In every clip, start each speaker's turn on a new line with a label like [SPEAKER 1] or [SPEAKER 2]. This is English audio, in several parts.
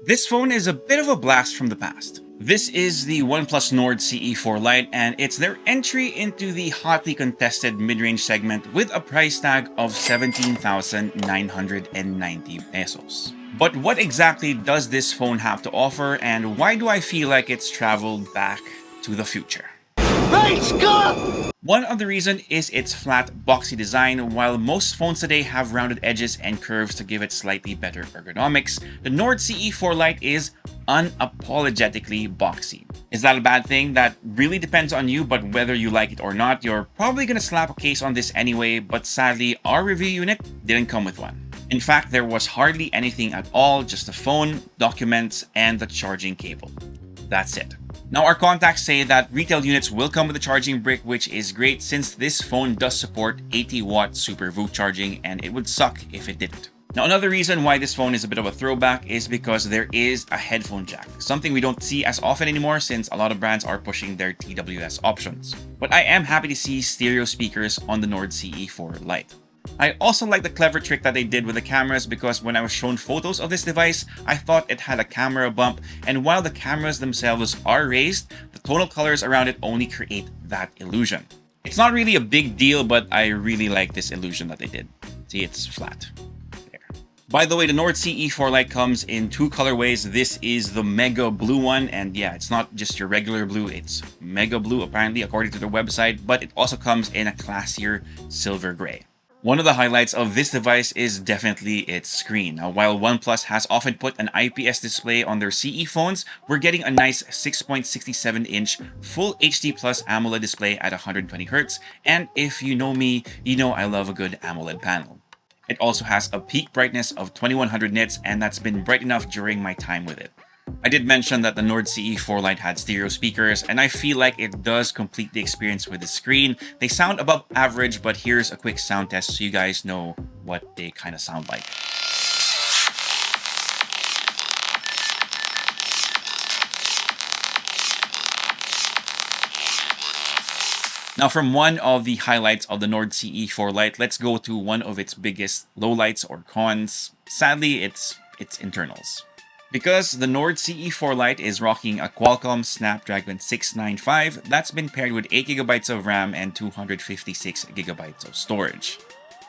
[SPEAKER 1] This phone is a bit of a blast from the past. This is the OnePlus Nord CE4 Lite, and it's their entry into the hotly contested mid-range segment with a price tag of 17,990 pesos. But what exactly does this phone have to offer, and why do I feel like it's traveled back to the future? One of the reasons is its flat, boxy design. While most phones today have rounded edges and curves to give it slightly better ergonomics, the Nord CE4 Lite is unapologetically boxy. Is that a bad thing? That really depends on you, but whether you like it or not, you're probably gonna slap a case on this anyway, but sadly, our review unit didn't come with one. In fact, there was hardly anything at all, just the phone, documents, and the charging cable. That's it. Now, our contacts say that retail units will come with a charging brick, which is great since this phone does support 80-watt Super VOOC charging, and it would suck if it didn't. Now, another reason why this phone is a bit of a throwback is because there is a headphone jack, something we don't see as often anymore since a lot of brands are pushing their TWS options. But I am happy to see stereo speakers on the Nord CE4 Lite. I also like the clever trick that they did with the cameras, because when I was shown photos of this device, I thought it had a camera bump, and while the cameras themselves are raised, the tonal colors around it only create that illusion. It's not really a big deal, but I really like this illusion that they did. See, it's flat. There. By the way, the Nord CE4 Lite comes in two colorways. This is the Mega Blue one, and yeah, it's not just your regular blue, it's Mega Blue apparently according to their website, but it also comes in a classier silver gray. One of the highlights of this device is definitely its screen. Now, while OnePlus has often put an IPS display on their CE phones, we're getting a nice 6.67-inch Full HD Plus AMOLED display at 120Hz, and if you know me, you know I love a good AMOLED panel. It also has a peak brightness of 2100 nits, and that's been bright enough during my time with it. I did mention that the Nord CE4 Lite had stereo speakers, and I feel like it does complete the experience with the screen. They sound above average, but here's a quick sound test so you guys know what they kind of sound like. Now, from one of the highlights of the Nord CE4 Lite, let's go to one of its biggest lowlights or cons. Sadly, it's its internals. Because the Nord CE4 Lite is rocking a Qualcomm Snapdragon 695 that's been paired with 8GB of RAM and 256GB of storage.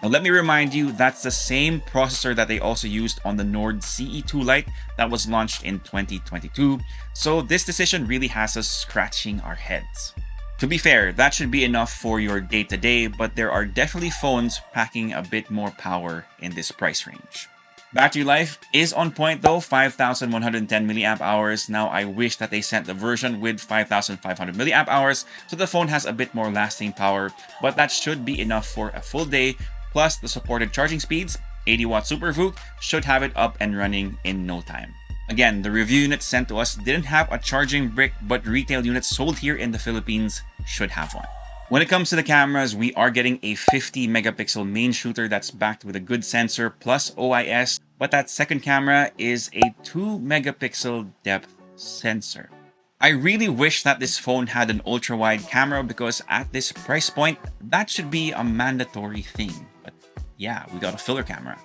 [SPEAKER 1] Now, let me remind you, that's the same processor that they also used on the Nord CE2 Lite that was launched in 2022, so this decision really has us scratching our heads. To be fair, that should be enough for your day-to-day, but there are definitely phones packing a bit more power in this price range. Battery life is on point though, 5,110 mAh. Now, I wish that they sent the version with 5,500 mAh so the phone has a bit more lasting power, but that should be enough for a full day, plus the supported charging speeds, 80-watt Super VOOC, should have it up and running in no time. Again, the review units sent to us didn't have a charging brick, but retail units sold here in the Philippines should have one. When it comes to the cameras, we are getting a 50-megapixel main shooter that's backed with a good sensor plus OIS, but that second camera is a 2-megapixel depth sensor. I really wish that this phone had an ultra-wide camera, because at this price point, that should be a mandatory thing. But yeah, we got a filler camera.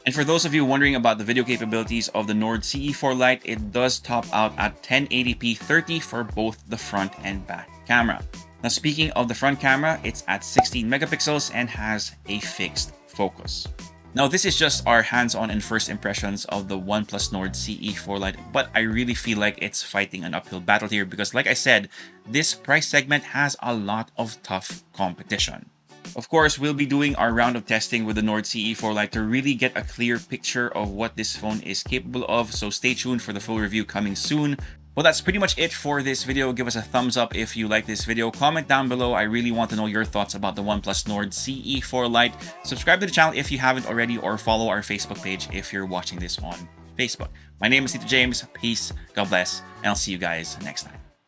[SPEAKER 1] And for those of you wondering about the video capabilities of the Nord CE4 Lite, it does top out at 1080p 30 for both the front and back camera. Now, speaking of the front camera, it's at 16 megapixels and has a fixed focus. Now, this is just our hands-on and first impressions of the OnePlus Nord CE4 Lite, but I really feel like it's fighting an uphill battle here because, like I said, this price segment has a lot of tough competition. Of course, we'll be doing our round of testing with the Nord CE4 Lite to really get a clear picture of what this phone is capable of, so stay tuned for the full review coming soon. Well, that's pretty much it for this video. Give us a thumbs up if you like this video. Comment down below. I really want to know your thoughts about the OnePlus Nord CE4 Lite. Subscribe to the channel if you haven't already, or follow our Facebook page if you're watching this on Facebook. My name is Tito James. Peace, God bless, and I'll see you guys next time.